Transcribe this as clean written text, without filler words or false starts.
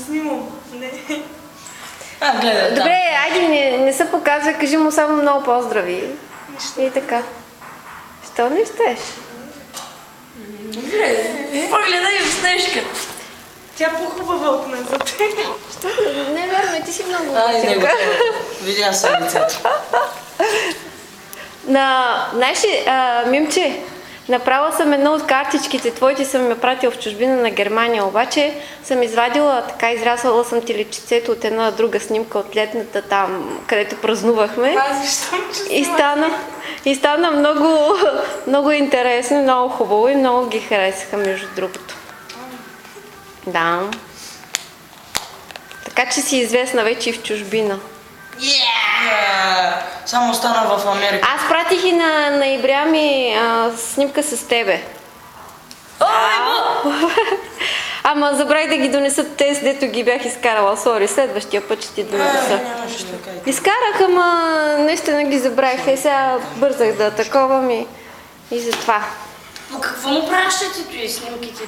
снимам. Не. Гледай. Добре, айде не се показва, кажи му само много поздрави. И така. Що не щеш? Погледай в Снежка. Тя по-хубава от мен за теб. Не вярвам, ти си много Не го красива. видя съм лицето. Знаеш ли, Мимче, направила съм една от картичките, твоите съм я пратила в чужбина на Германия, обаче съм извадила, така изрязала съм ти личицето от една друга снимка от летната там, където празнувахме. И стана много, много интересно, много хубаво и много ги харесаха, между другото. Да. Така че си известна вече и в чужбина. Само остана в Америка. Аз пратих и на Ибрями снимка с тебе. Ама забравих да ги донесат тези, дето ги бях изкарала. Сори, следващия път ще ти донеса. Изкарах, ама наистина ги забравих. И сега бързах да таковам и затова. Но какво му пращате ти снимките?